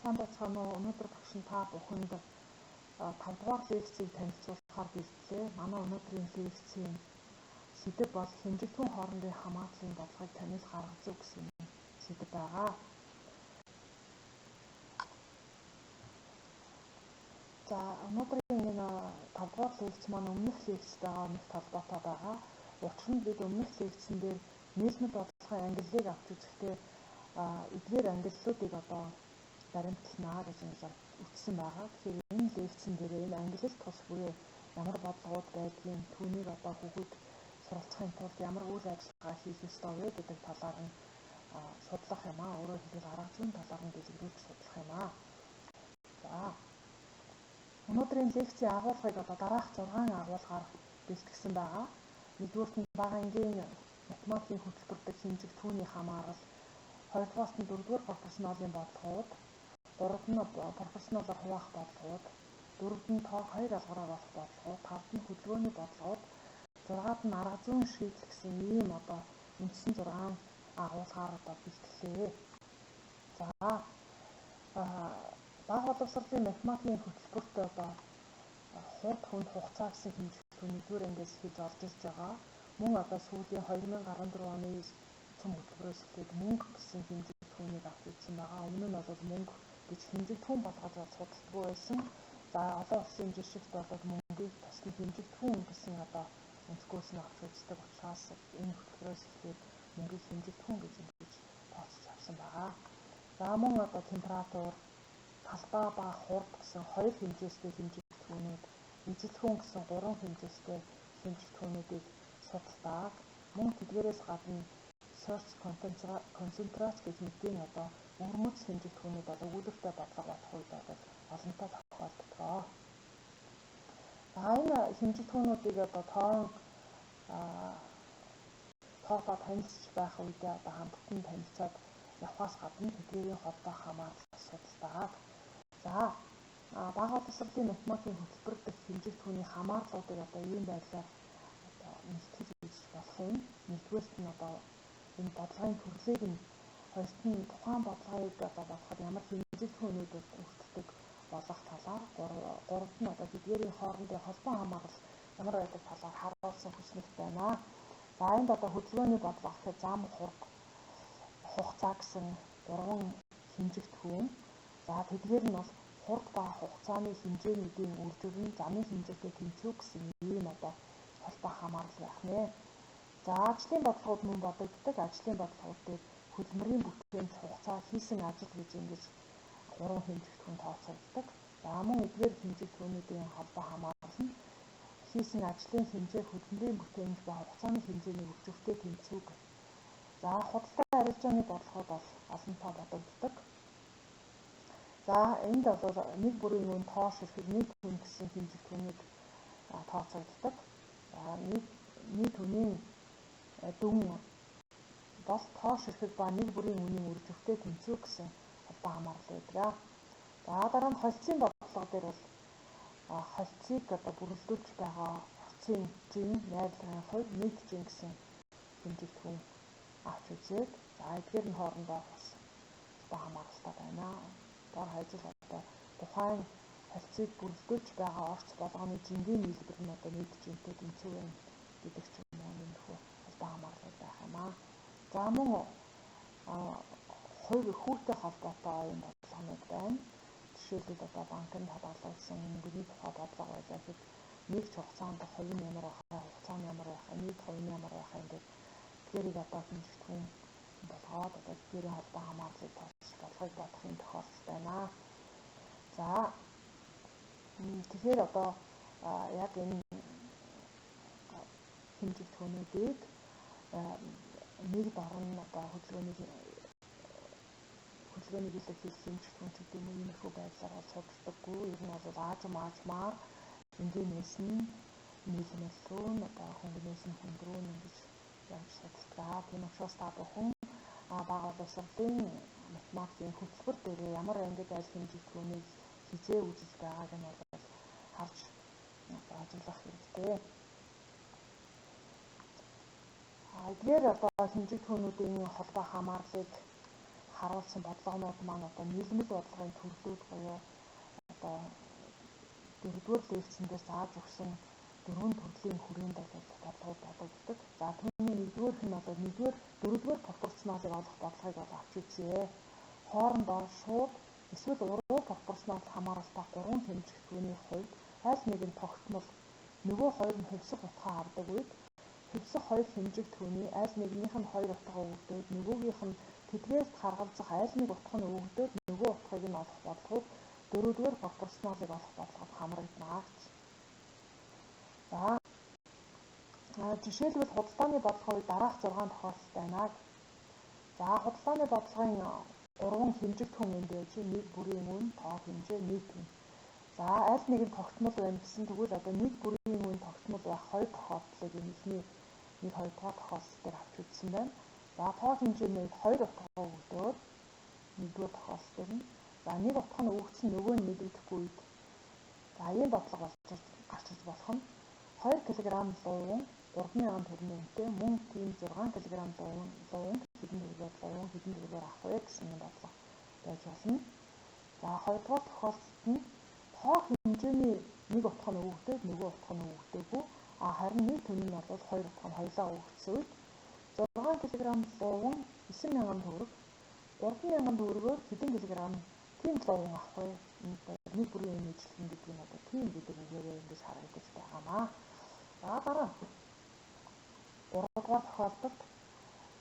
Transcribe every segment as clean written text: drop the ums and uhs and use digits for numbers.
Сайн байцгаана уу? Өнөөдөр багш нь та бүхэнд 5 дугаар лекцийг танилцуулахаар бэлтлээ. Манай өнөөдрийн лекцийн сэдэв бол хэмжигдэхүүн хоорондын хамаарлалын бодлогыг таниул гаргаж өг гэсэн сэдэв байгаа. За өнөөдрийн энэ 5 дугаар лекц маань өмнөх лекцтэйгээ нэг холбоотой байгаа. Учир нь бид өмнөх лекцэн дээр нийлмэл бодлогын ангиллыг авч үзэхдээ эдгээр ангиллуудыг баримтлана гэж үтсэн байгаа. Тэгэхээр энэ лекцэн дээр энэ ангиллалт тус бүрээ ямар бодлогууд байдгийг түүнийг хүүхэд суралцахын тулд ямар үйл ажиллагаа хийх ёстой вэ гэдэг талаар нь судлах юм аа. Өөрөөр хэлбэл арга зүйн талаар нь дэлгэрүүлж судлах юм аа. За өнөөдрийн лекцийн агуулгыг дараах 6 агуулгаар бэлтгэсэн байгаа. Нэгдүгээрт нь бага ангийн математикийн хөтөлбөр дэх хэмжигдэхүүний хамаарал, хоёрдугаарт нь 4-р пропорционалын бодлогууд, гуравт нь пропорционалаар хуваах бодлогууд, дөрөвт нь тоо 2 алгараар болох бодлогууд, тавд нь хөдөлгөөний бодлогууд, зургаад нь арга зүйн шийдэл гэсэн ийм үндсэн 6 агуулгаар бэлтгэлээ. За бага боловсролын математикийн хөтөлбөрт хурд хүнд хугацаа гэсэн хэмжигдэхүүн 1-р ангиас эхэлж орж ирж байгаа. Мөн сүүлийн 2014 оны цөм хөтөлбөрөөс эхлээд мөнгө гэсэн хэмжигдэхүүнийг авч үзсэн байгаа. Өмнө нь бол мөнгө гэж хэмжигдэхүүн болгож судалдаггүй байсан. За олон улсын жишгт бол мөнгийг тусгай хэмжигдэхүүн гэсэн өнцгөөс нь авч үздэг учраас энэ хөтөлбөрөөс эхлээд мөнгийг хэмжигдэхүүн гэж тооцож авсан байгаа. За мөн температур, талбай ба хурд гэсэн 2 хэмжээстэй хэмжигдэхүүнүүд, ижилхэн гэсэн 3 хэмжээстэй хэмжигдэхүүнүүдийг судалдаг. Мөн тэдгээрээс гадна search концентрац гэх мэтийн өвөрмөц хэмжигдэхүүнүүд өгүүлбэртэй бодлого болох үед олонтоо тохиолддог. За энэ хэмжигдэхүүнүүдийг тоотоо танилцж байх үедээ хамтдан танилцаад явахаас гадна тэдгээрийн холбоо хамаарлаас судалдаг. За бага боловсролын математикийн хөтөлбөр дэх хэмжигдэхүүний хамаарлуудыг ийм байдлаар нэгтгэж үзэж болох юм. Нэгдүгээрт нь энэ бодлогын төрлийг нь, хоёрт нь тухайн бодлогыг бодоход ямар хэмжигдэхүүнүүд өртдөг болох талаар, гуравт нь тэдгээрийн хоорондын холбоо хамаарал ямар байдаг талаар харуулсан хүснэгт байна. За энд хөдөлгөөний бодлого гэхэд зам, хурд, хугацаа гэсэн 3 хэмжигдэхүүн. За тэдгээр нь бол хурд ба хугацааны хэмжээнүүдийн үржир нь замын хэмжээтэй тэнцвүү гэсэн ийм холбоо хамаарал байх нэ. За ажлын бодлогууд мөн бодогддог. Ажлын бодлогууд дээр хөдөлмөрийн бүтээмж, хугацаа, хийсэн ажил гэж ингэж 3 хэмжигдэхүүн тооцогддог. За мөн эдгээр хэмжигдэхүүнүүдийн холбоо хамаарал нь хийсэн ажлын хэмжээ, хөдөлмөрийн бүтээмж ба хугацааны хэмжээний үржиртэй тэнцвүү гэх. За худалдаа арилжааны бодлогууд бол олонтоо бодогддог. За энд бол нэг бүрийн үн тоош ирэхэд нийт үн гэсэн хэмжигдэхүүнүүд тооцогддог. Нийт үнийн дүн бол тоош ирэхэд ба нэг бүрийн үнийн үржиртэй тэнцвүү гэсэн холбоо хамаарал байдаг. За дараа нь холцын бодлого дээр бол холцыг бүрэлдүүлж байгаа хувцсын жин, найрлагын хувь, нийт жин гэсэн хэмжигдэхүүн авч үзээд за эдгээр нь хоорондоо бас холбоо хамааралтай байна. Дор хаяж тухайн холцыг бүрэлдүүлж байгаа орц болгоны жингийн нийлбэр нь нийт жинтэй тэнцвүү байна гэдэг ч юм уу нэмэрхүү холбоо хамаарлууд байх юм аа. За мөн хувь хүүтэй холбоотой юм бодлогонууд байна. Жишээлбэл банкнд хадгалагдсан мөнгөний тухай бодлого байлаа гэхэд нэгч хугацаанд хувь нь ямар байхаа, хугацаа нь ямар байхаа, нийт хувь нь ямар байхаа ингээд тэрийг хэмжигдэхүүн болгоод тэрийн холбоо хамаарлыг тооцож болгохыг бодохын тохиолдол байна. За тэгэхээр яг энэ хэмжигдэхүүнүүдийг нэг дор нь хөдөлгөөний илэрхийлэх хэмжигдэхүүн гэдэг юм иймэрхүү байдлаар судалдаггүй. Ер нь бол аажмаар энгийнээс нь нийлмэл рүү хөнгөнөөс нь хүнд рүү ингэж явж судалдаг. Тийм учраас та бүхэн бага боловсролын математикийн хөтөлбөр дээр ямар ангид аль хэмжигдэхүүнийг хизээ үзэж байгааг нь бол харж ажиглах хэрэгтэй. Эдгээр хэмжигдэхүүнүүдийн холбоо хамаарлыг харуулсан бодлогонууд маань одоо нийлмэл бодлогын төрлүүд буюу одоо дөрөвдүгээр лекцэндээ зааж өгсөн дөрвөн төрлийн хүрээнд бодлогууд бодогддог. За түүний нэгдүгээрх нь бол дөрөвдүгээр пропорционалыг олох бодлогыг бол авч үзье. Хоорондоо шууд эсвэл уруу пропорционал хамааралтай гурван хэмжигдэхүүний хувьд аль нэг нь тогтмол нөгөө хоёр нь хувьсах утгаа авдаг үед хувьсах хоёр хэмжигдэхүүний аль нэгнийх нь хоёр утга өгөгдөөд нөгөөгийнх нь тэдгээрт харгалзах аль нэг утга нь өгөгдөөд нөгөө утгыг нь олох бодлогыг дөрөвдүгээр пропорционалыг олох бодлогод хамрагдана гэж. За жишээлбэл худалдааны бодлогын үед дараах 6 тохиолдол байна. За худалдааны бодлогын 3 хэмжигдэхүүн юм байж нэг бүрийн үн, тоо хэмжээ, нийт үн. За аль нэг нь тогтмол байна гэсэн тэгвэл одоо нэг бүрийн үн тогтмол байх хоёр тохиолдлыг эхний 1-2 дугаар тохиолдолд авч үзсэн байна. За тоо хэмжээний 2 утга өгдөөд нэгдүгээр тохиолдол нь за нэг утга нь өгөгдсөн нөгөө нь мэдэгдэхгүй үед за ийм бодлого гарч ирж болох нь 2 кг луун 3000 төгрөгийн үнэтэй мөн тийм 6 кг луун хэдэн төгрөгөөр авах вэ гэсэн бодлого байж болно. За хоёрдугаар тохиолдолд нь тоо хэмжээний нэг утга нь өгөгдөөд нөгөө утга нь өгөгдөөгүй харин нийт үн нь бол хоёр утга нь хоёулаа өгөгдсөн үед 6 кг луун 9000 төгрөг 3000 төгрөгөөр хэдэн кг тийм луун авах вэ? Нэг бүрийн үн нийтлэн гэдэг нь одоо тийм гэдэг үгээрээ ингэж харагдаж байгаамаа. За дараа 3-дугаар тохиолдолд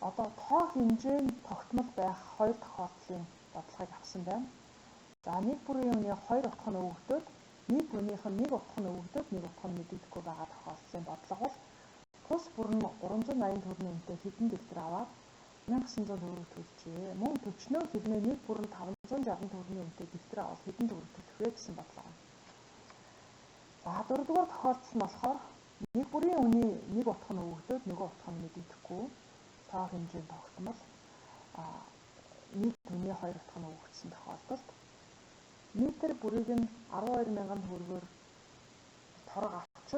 одоо тоо хэмжээнд тогтмол байх хоёр тохиолдлын бодлогыг авсан байна. За нэг бүрийн үний хоёр утга нь өгөгдөөд нийт үнийх нь нэг утга нь өгөгдөөд нэг утга нь мэдэгдэхгүй байгаа тохиолдлын бодлого бол тус бүр нь 380 төгрөгийн үнэтэй хэдэн дэвтэр аваад 1900 төгрөг төлжээ. Мөн төчнөө хэлний нэг бүр нь 560 төгрөгийн үнэтэй дэвтэр аваад хэдэн төгрөг төлөх вэ гэсэн бодлого. За 4-р тохиолдол нь болохоор нэг бүрийн үний нэг утга нь өгөгдөөд нөгөө утга нь мэдэгдэхгүй тоо хэмжээнд тогтмол нийт үний хоёр утга нь өгөгдсөн тохиолдолд метр бүрийг нь 12000 төгрөгөөр торог авч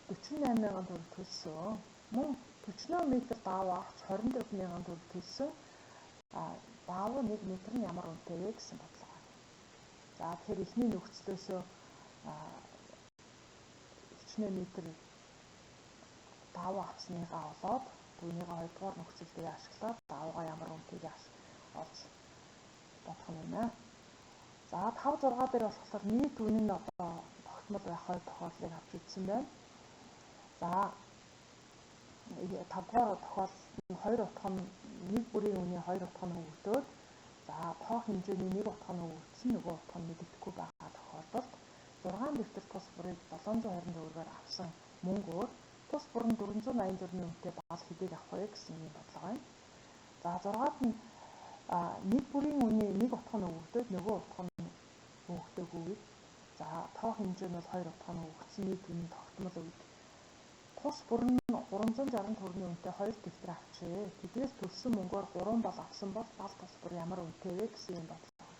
48000 төгрөг төлсөн. Мөн төчнөө метр даав авч 24000 төгрөг төлсөн. Даав 1 метр нь ямар үнэтэй вэ гэсэн бодлого. За тэгэхээр эхний нөхцлөөсөө хичнээн метр даав авсныгаа олоод түүнийг 2-р нөхцөлдөө ашиглаад даавгаа ямар үнэтэйг олж бодох юм байна. За 5-6 дээр болохоор нийт үн нь одоо тогтмол байх хоёр тохиолдлыг авч үзсэн байна. За 5-р тохиолдолд нь хоёр утга нь нэг бүрийн үний хоёр утга нь өгөгдөөд за тоо хэмжээний нэг утга нь өгөгдсөн нөгөө утга нь мэдэгдэхгүй байгаа тохиолдолд 6 дэвтэр тус бүрийг 720 төгрөгөөр авсан мөнгөөр тус бүр нь 480 төгрөгийн үнэтэй баал хэдийг авах вэ гэсэн юм бодлого байна. За 6-ад нь нэг бүрийн үний нэг утга нь өгөгдөөд нөгөө утга нь өгөгдөөгүй үед за тоо хэмжээ нь бол хоёр утга нь өгөгдсөн нийт үний тогтмол үед тус бүр нь 360 төгрөгийн үнэтэй хоёр дэвтэр авчээ. Тэдгээс төлсөн мөнгөөр 3 бал авсан бол бал тус бүр ямар үнэтэй вэ гэсэн юм бодлого.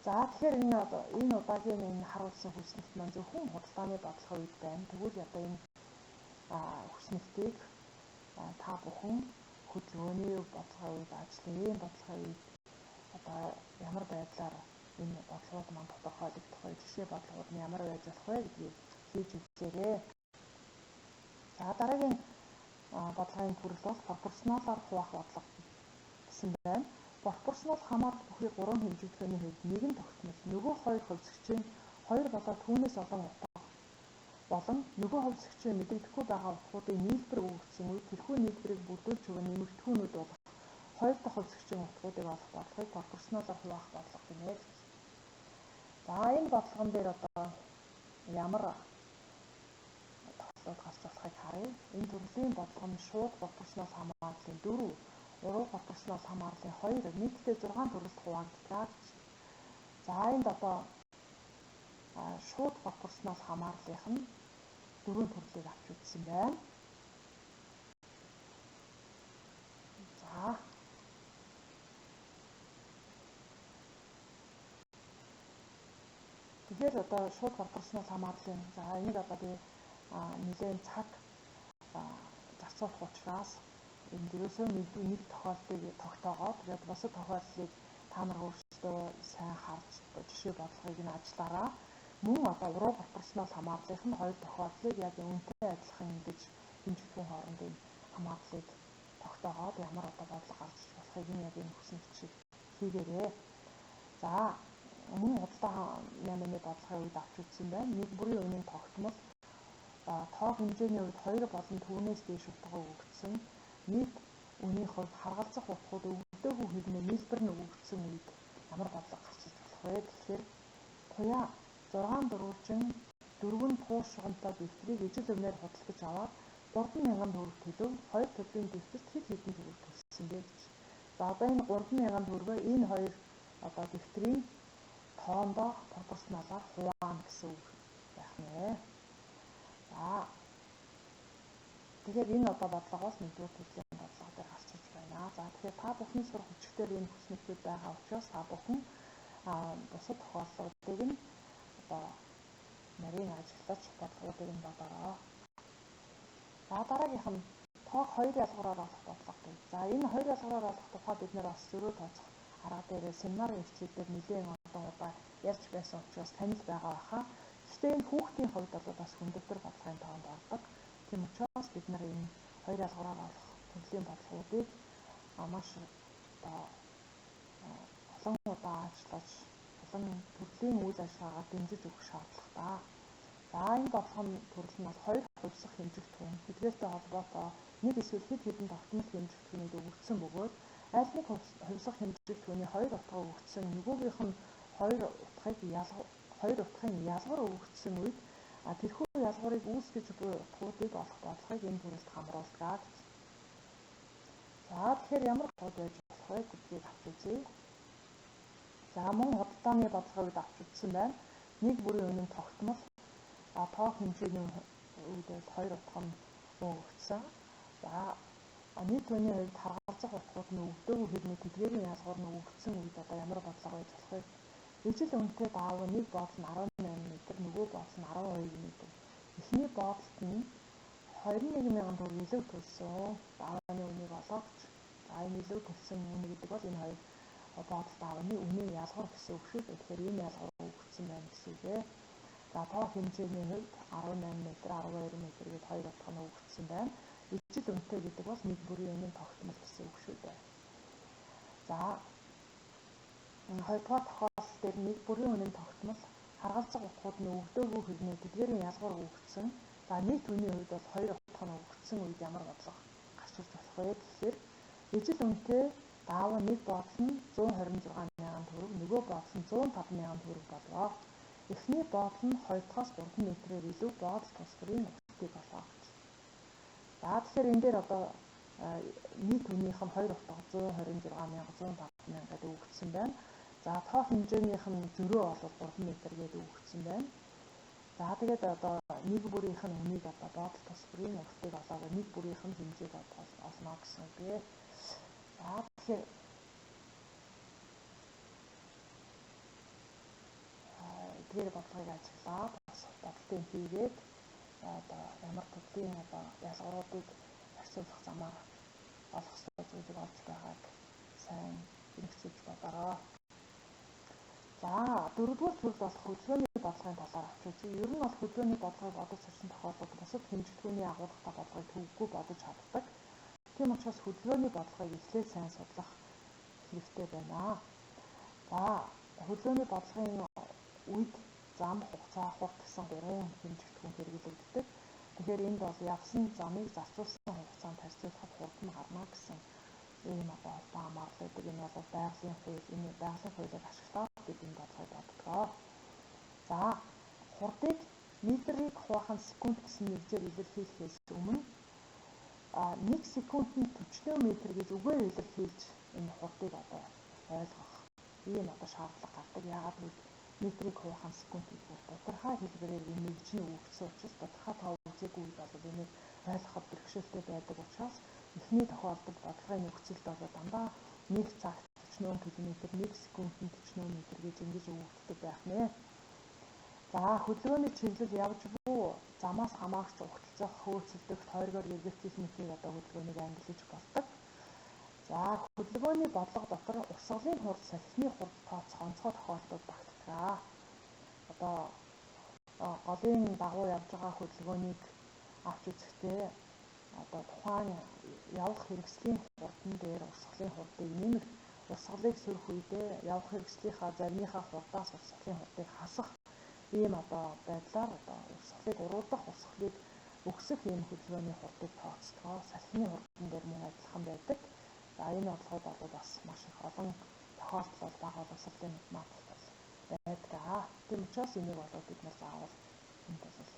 За тэгэхээр энэ удаагийн энэ харуулсан хүснэлт маань зөвхөн худалдааны бодлогын үед байна. Тэгвэл одоо энэ хүснэлтийг та бүхэн хөдөлгөөний бодлогын үед ажлын бодлогын үед одоо ямар байдлаар энэ бодлогууд маань тодорхойлогдох вэ? Жишээ бодлогууд нь ямар байж болох вэ гэдгийг хийж үзээрэй. За дараагийн бодлогын төрөл бол пропорционалаар хуваах бодлого гэсэн байна. Пропорционал хамаарах бүхий 3 хэмжигдэхүүний хувьд нэгэн тогтмол нөгөө хоёр хувьсгчийн 2 болоод түүнээс олон утга болон нөгөө хувьсгчийн мэдэгдэхгүй байгаа утгуудыг нийлбэр өгөгдсөн үед тэрхүү нийлбэрийг бүрдүүлж өгөх нэмэгдэхүүнүүд болох хоёр дахь хувьсгчийн утгуудыг олох бодлогыг пропорционалаар хуваах бодлого гэнэ. За энэ бодлогон дээр одоо ямар тогтолцоод гарч болохыг харъя. Энэ төрлийн бодлого нь шууд пропорционал хамаарлын 4, уруу пропорционал хамаарлын 2 нийтдээ 6 төрөлд хуваагддаг гэж. За энд одоо шууд пропорционал хамаарлынх нь 4 төрлийг авч үзсэн байна. За тэгэхээр одоо шууд пропорционал хамаарлын за энийг одоо би нэлээд цаг зарцуулах учраас энд ерөөсөө нэг тохиолдлыг тогтоогоо. Тэгээд бусад тохиолдлыг та нар өөрсдөө сайн харж жишээ бодлогыг нь ажиллаараа. Мөн одоо уруу пропорционал хамаарлын хоёр тохиолдлыг яг үнэтэй адилхан ингэж хэмжигдэхүүн хоорондын хамаарлыг тогтоогоод ямар одоо бодлого гарч иж болохыг нь яг энэ хүссэн бичиг хийгээрэй. За мөн худалдаа найманы бодлогын үед авч үзсэн байна. Нэг бүрийн үнийн тогтмол тоо хэмжээний үед 2 болон түүнээс дээш утга өгөгдсөн. Нийт үнийн хувьд харгалзах утгууд өгдөөгүй хэрнээ нийлбэр нь өгөгдсөн үед ямар бодлого гарч иж болох вэ гэхээр туяа 6 дөрвөлжин 4 туус шугамтай дэвтрийг ижил өвнөр худалдаж аваад 3,000 төгрөг төлөв 2 төрлийн дэвтэрт хэд хэдэн төгрөг төлсөн бэ гэж. За одоо энэ 3,000 төгрөгөө энэ хоёр одоо дэвтрийн тоондоо пропорционалаар хуваана гэсэн үг байх нэ. За тэгэхээр энэ одоо бодлогоос нэгдүгээр төрлийн бодлого дээр гарч иж байна. За тэгэхээр та бүхний сурах хүчгээр энэ хүснэгчүүд байгаа учраас та бүхэн бусад тохиолдлуудыг нь одоо нарийн ажиллаж бодлогуудыг нь бодороо. За дараагийнх нь тоог хоёр ялгаараар олох бодлого гэв. За энэ хоёр ялгаараар олох тухай бид нэр бас зөрүү тооцох арга дээр семинарын хичээлээр нэлээд олон удаа ярьж байсан учраас танил байгаа баха. Гэхдээ энэ хүүхдийн хувьд бол бас хүндэвэр бодлогын тоонд ордог. Тийм учраас бид нар энэ хоёр ялгаараар олох төрлийн бодлогуудыг маш олон удаа ажиллаж олон төрлийн үйл ажиллагаагаар дэмжиж өгөх шаардлагатай. За энэ бодлогын төрөл нь бол хоёр хувьсах хэмжигдэхүүн тэдгээртэй холбоотой нэг эсвэл хэд хэдэн тогтмол хэмжигдэхүүнүүд өгөгдсөн бөгөөд аль нэг хувьсах хэмжигдэхүүний хоёр утга өгөгдсөн нөгөөгийнх нь хоёр утгын ялгар өгөгдсөн үед тэрхүү ялгарыг үүсгэж буй утгуудыг олох бодлогыг энэ төрөлд хамруулдаг. За тэгэхээр ямар утгууд байж болох вэ гэдгийг авч үзье. За мөн худалдааны бодлогын үед авч үзсэн байна. Нэг бүрийн үнийн тогтмол тоо хэмжээний үед хоёр утга нь өгөгдсөн. За нийт үнийн хувьд харгалзах утгууд нь өгдөөгүй хэрнээ тэдгээрийн ялгуур нь өгөгдсөн үед одоо ямар бодлого байж болох вэ? Ижил үнэтэй даав нэг боодол нь 18 м, нөгөө боодол нь 12 м. Эхний боодолд нь 21,000 төгрөг илүү төлсөн. Даавны үнийг олооч. За энэ илүү төлсөн үнэ гэдэг бол энэ хоёр боодол даавны үнийн ялгуур гэсэн үг шүү. Тэгэхээр энэ ялгуур өгөгдсөн байна гэсэн үг ээ. За тоо хэмжээний хувьд 18 м, 12 м гээд хоёр утга нь өгөгдсөн байна. Ижил үнэтэй гэдэг бол нэг бүрийн үнийн тогтмол гэсэн үг шүү дээ. За хоёрдугаар тохиолдол дээр нэг бүрийн үнийн тогтмол харгалзах утгууд нь өгдөөгүй хэрнээ тэдгээрийн ялгуур өгөгдсөн. За нийт үнийн хувьд бол хоёр утга нь өгөгдсөн үед ямар бодлого гарч ирж болох вэ гэхээр ижил үнэтэй даав нэг боодол нь 126,000 төгрөг, нөгөө боодол нь 105,000 төгрөг болвоо. Эхний боодол нь 2-оос 3 м-ээр илүү боодол тус бүрийн утгыг олоо гэж. За тэгэхээр энэ дээр одоо нийт үнийнх нь хоёр утга 126,000, 105,000 гэдэг өгөгдсөн байна. За тоо хэмжээнийх нь зөрөө бол 3 м гэдэг өгөгдсөн байна. За тэгээд одоо нэг бүрийнх нь үнийг одоо боодол тус бүрийн утгыг олоогоо нэг бүрийнх нь хэмжээг олно гэсэн үг ээ. За тэгэхээр эдгээр бодлогыг ажиглаад бас бодлогын хийгээд одоо ямар төрлийн одоо ялгууруудыг харьцуулах замаар олох ёстой зүйлийг олж байгааг сайн хэрэгцүүлж бодороо. За дөрөвдүгээр төрөл болох хөдөлгөөний бодлогын талаар авч үзье. Ер нь бол хөдөлгөөний бодлогыг бодож сурсан тохиолдолд бусад хэмжигдэхүүний агуулгатай бодлогыг төвөггүй бодож чаддаг. Тийм учраас хөдөлгөөний бодлогыг эхлээд сайн судлах хэрэгтэй байна. За хөдөлгөөний бодлогын үед зам, хугацаа, хурд гэсэн 3 хэмжигдэхүүн хэрэглэгддэг. Тэгэхээр энд бол явсан замыг зарцуулсан хугацаанд харьцуулахад хурд нь гарна гэсэн ийм одоо холбоо хамаарал гэдэг. Энэ бол байгалийн хууль, энэ байгалийн хуулийг ашиглаад бид энэ бодлогыг боддгоо. За хурдыг метрийг хуваахын секунд гэсэн нэрээр илэрхийлэхээс өмнө 1 секундэд 40 м гэж үгээр илэрхийлж энэ хурдыг одоо ойлгох ийм одоо шаардлага гардаг. Яагаад гэвэл метрийг хуваахын секунд гэдэг тодорхой хэлбэрээр нэмэгдэж өгөгдсөн учраас тодорхой тоо үзээгүй үед бол энийг ойлгоход бэрхшээлтэй байдаг учраас эхний тохиолдолд бодлогын нөхцөлд бол дандаа 1 цагт 40 км, 1 секундэд 40 м гэж ингэж өгөгддөг байх нэ. За хөдөлгөөний чиглэл явж буй замаас хамаарч ухтлах, хөөцөлдөх, тойргоор эргэлзэх мэтийг одоо хөдөлгөөнийг ангилж болдог. За хөдөлгөөний бодлого дотор урсгалын хурд, салхины хурд тооцох онцгой тохиолдлууд багтдаг. Одоо голын дагуу явж байгаа хөдөлгөөнийг авч үзэхдээ одоо тухайн явах хэрэгслийн хурдан дээр урсгалын хурдыг нэмэх, урсгалыг сөрөх үедээ явах хэрэгслийнхаа заримынхаа хурдаас урсгалын хурдыг хасах ийм одоо байдлаар одоо урсгалыг уруулах, урсгалыг өгсөх ийм хөдөлгөөний хурдыг тооцдог. Салхины хурдан дээр мөн адилхан байдаг. За энэ бодлогод бол бас маш их олон тохиолдол бага боловсролын математикт байдаг. Тийм учраас энийг бол бид нар заавал энд бол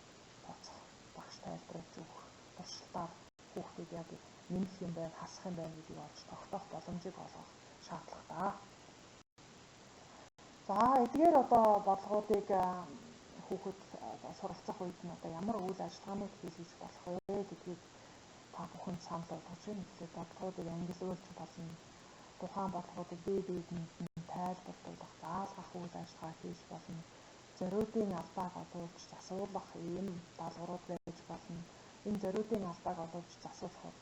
тооцох, багш тайлбарлаж өгөх туршилтаар хүүхдүүд яг нэмэх юм байна, хасах юм байна гэдгийг олж тогтоох боломжийг олгох шаардлагатай. За эдгээр одоо бодлогуудыг хүүхэд суралцах үед нь одоо ямар үйл ажиллагаанууд хийлгэж болох вэ гэдгийг та бүхэнд санал болгож байна. Тэгэхээр бодлогуудыг ангилуулж болно. Тухайн бодлогуудыг бие биедэнд нь тайлбарлах, заалгах үйл ажиллагаа хийж болно. Зориудын алдааг олуулж засуулах ийм даалгаврууд байж болно. Энэ зориудын алдааг олуулж засуулах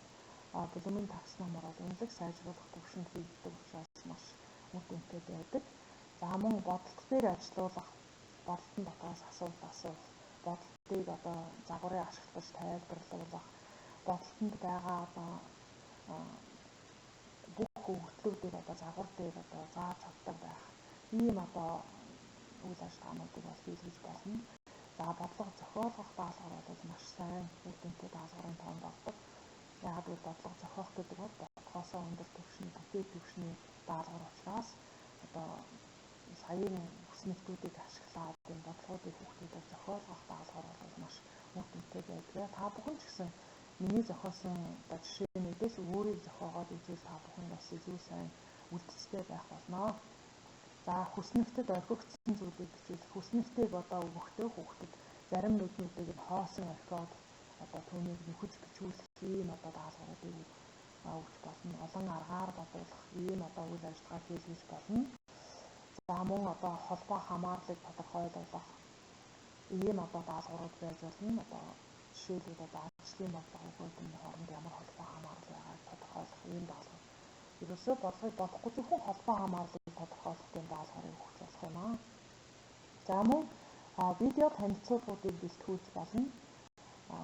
Блумын такс номоор бол үнэлэх сайжруулах төвшөнд хийгддэг учраас маш үр дүнтэй байдаг. За мөн бодолт дээр ажилуулах, бодолтын дотроос асуулт асуух, бодолтыг одоо загварын ашиглаж тайлбарлуулах, бодолтонд байгаа одоо бүх өгтлүүдийг одоо загвар дээр одоо зааж чаддаг байх. Ийм одоо үйл ажиллагаануудыг бол хийлгэж болно. За бодлого зохиолгох даалгавар бол маш сайн үр дүнтэй даалгаврын тоонд ордог. Яг л бодлого зохиох гэдэг бол бодлогоосоо өндөр түвшний, бүтээл түвшний даалгавар учраас одоо саяын хүснэгтүүдийг ашиглаад энэ бодлогуудыг хүүхдүүдэд зохиолгох даалгавар бол маш үр дүнтэй байдаг. Та бүхэн ч гэсэн миний зохиосон жишээнүүдээс өөрийг зохиогоод үзвэл та бүхэн бас илүү сайн үлдэцтэй байх болно. За хүснэгтэд орхигдсон зүйлийг бичүүлэх, хүснэгтийг одоо өгөхдөө хүүхдэд зарим нүднүүдийг хоосон орхиод одоо түүнийг нөхөж бичүүлэх ийм одоо даалгавруудыг өгч болно. Олон аргаар бодуулах ийм одоо үйл ажиллагаа хийлгэж болно. За мөн одоо холбоо хамаарлыг тодорхойлох ийм одоо даалгаврууд байж болно. Одоо жишээлбэл одоо ажлын бодлого өгөөдний хооронд ямар холбоо хамаарал байгааг тодорхойлох ийм даалгавар. Ерөөсөө бодлогыг бодохгүй зөвхөн холбоо хамаарлыг тодорхойлох юм даалгаврыг өгч болох юм аа. За мөн видео танилцуулгуудыг бэлтгүүлж болно.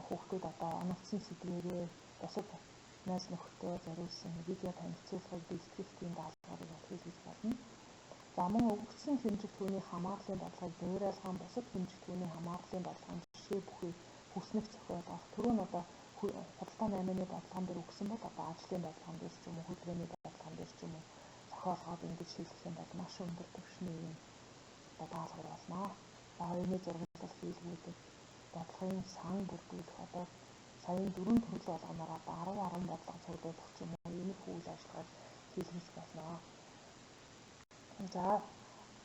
Хүүхдүүд одоо оногдсон сэдвээрээ бусад найз нөхдөдөө зориулсан видео танилцуулгыг бэлтгэх тийм даалгаврыг хийлгэж болно. За мөн өгөгдсөн хэмжигдэхүүний хамаарлын бодлогыг дуурайлган бусад хэмжигдэхүүний хамаарлын бодлогын жишээ бүхий хүснэг зохиолгох. Түрүү нь одоо худалдаа 8-ны бодлогон дээр өгсөн бол одоо ажлын бодлогон дээр ч юм уу, хөдөлгөөний бодлогон дээр ч юм уу зохиолгоод ингэж хийлгэх юм бол маш өндөр түвшний юм даалгавар болно. За энэ зурглал хийлгүүдэд бодлогын сан бүрдүүлэх одоо саяын 4 төрөл болгоноор 10 бодлого цуглуулах ч юм уу иймэрхүү үйл ажиллагааг хийлгэж болно. За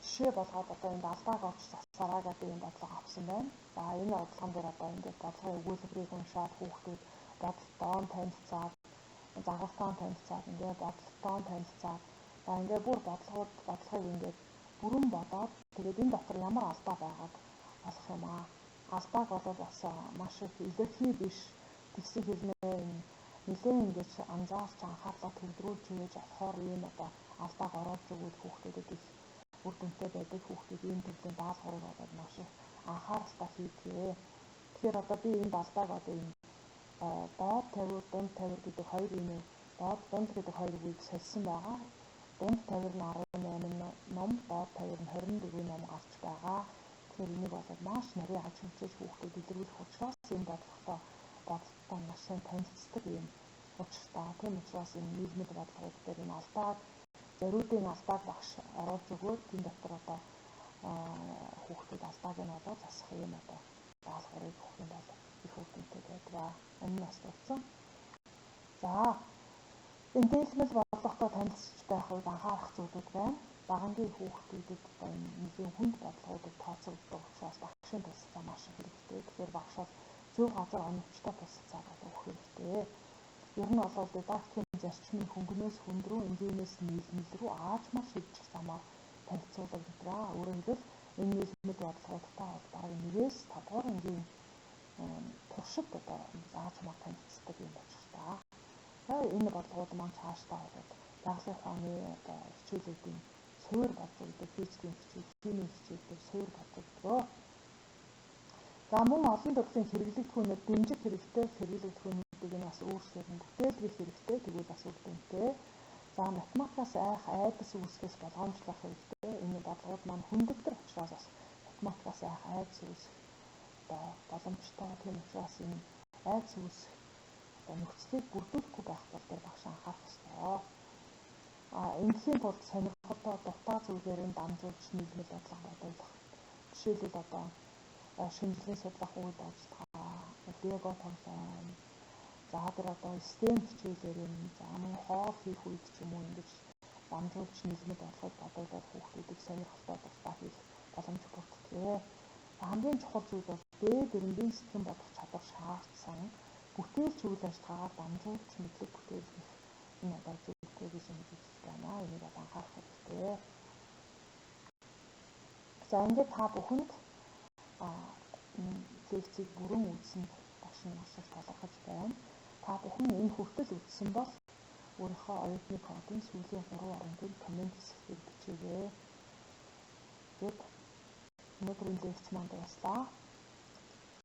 жишээ болгоод одоо энэ алдааг олж засараа гэдэг энэ бодлого авсан байна. За энэ бодлогон дээр одоо ингээд бодлогын өгүүлбэрийг уншаад хүүхдүүд бодолтоон танилцаад, загвартаан танилцаад, ингээд бодолтоон танилцаад, за ингээд бүр бодлогыг ингээд бүрэн бодоод тэгээд энэ дотор ямар алдаа байгааг олох юм аа. Алдааг бол бас маш их илэрхий биш тэгсэн хэлнээ нэлээд ингэж анзаарч анхаарлаа төвлөрүүлж өгч болохоор ийм одоо алдааг оруулж өгвөл хүүхдүүдэд их үр дүнтэй байдаг. Хүүхдүүд ийм төрлийн даалгаврыг болоод маш их анхааралтай хийдэг. Тэгэхээр одоо би энэ алдааг одоо энэ доод тавир, дунд тавир гэдэг хоёр юм дунд гэдэг хоёр үгийг сольсон байгаа. Дунд тавир нь 18 ном, доод тавир нь 24 ном гарч байгаа. Тэгэхээр энийг бол маш нарийн аж хэмжээж хүүхдүүд илэрхийлэх учраас энэ бодлоготой маш сайн танилцдаг юм учиртай. Тийм учраас энэ нийгмийн бодлогууд дээр энэ алдааг, зориудын алдааг багш оруулж өгөөд энэ дотор одоо хүүхдүүд алдааг нь олоод засах юм одоо даалгаврыг өгөх юм бол их үр дүнтэй байдаг. Энэ нь бас дурдсан. За энэ дээлмэл бодлоготой танилцж байх үед анхаарах зүйлүүд байна. Багангийн хүүхдүүдэд одоо энэ нэгэн хүнд бодлогуудыг тооцоолдог учраас багшийн тусалцаа маш их хэрэгтэй. Тэгэхээр багш бол зөв газар оновчтой тусалцаа өгөх хэрэгтэй. Ер нь бол дидактикийн зарчмын хөнгөнөөс хүнд рүү, энгийнээс нийлмэл рүү аажмаар шилжих замаар танилцуулдаг гэдэг. Өөрөөр хэлбэл Энэ нийлмэл бодлогуудтай холбоотой нэгээс 5 дугаар ангийн туршид одоо зааж хамаг танилцдаг юм болж байна. За энэ бодлогууд маань цаашдаа бол дагалгын ухааны одоо хичээлүүдийн суурь болж өгдөг, физикийн хичээл, химийн хичээлээр суурь болж өгдөг. За мөн олон төрлийн хэрэглэгдэхүүнээр дэмжих хэрэгтэй хэрэглэгдэхүүнүүдийг нь бас өөрчлөлт нь бүтээлгэх хэрэгтэй, тэгвэл бас үр дүнтэй. За математикаас айх айдас үүсгэс болгоомжлох хэрэгтэй. Энэ бодлогууд маань хүндэгдэр учраас бас математикаас айх айдас үүсэх одоо боломжтой. Тийм учраас энэ айдас үүсэх одоо нөхцөлийг бүрдүүлэхгүй байх тул тэр багш анхаарах ёстой. Энэхийн тулд сонирхолтой дутаа зүйлээр нь дамжуулж нийгмэл бодлого бодуулах. Жишээлбэл одоо шинжилгээ судлах үед ажиллагаа, лего тоглоом, за тэр одоо STEM хичээлээр нь за мөн хоол хийх үед ч юм уу ингэж дамжуулж нийгмэл бодлогыг бодуулаад хүүхдүүдийг сонирхолтой дутаа хийх боломж бүрддэг. Хамгийн чухал зүйл бол дээд эренбийн сэтгэн бодох чадвар шаардсан бүтээлч үйл ажиллагаагаар дамжуулж мэдлэг бүтээлгэх энэ одоо зүйлтэй гэж хэлж байна. Энийг бол анхаарах хэрэгтэй. За ингээд та бүхэнд лекцийг бүрэн үзсэнд багш нь маш их талархаж байна. Та бүхэн энэ хүртэл үзсэн бол өөрийнхөө оюутны кодын сүүлийн 3 оронгийн коммент хэсгийг бичээрэй. Тэгэд өнөөдрийн лекц маань дуслаа.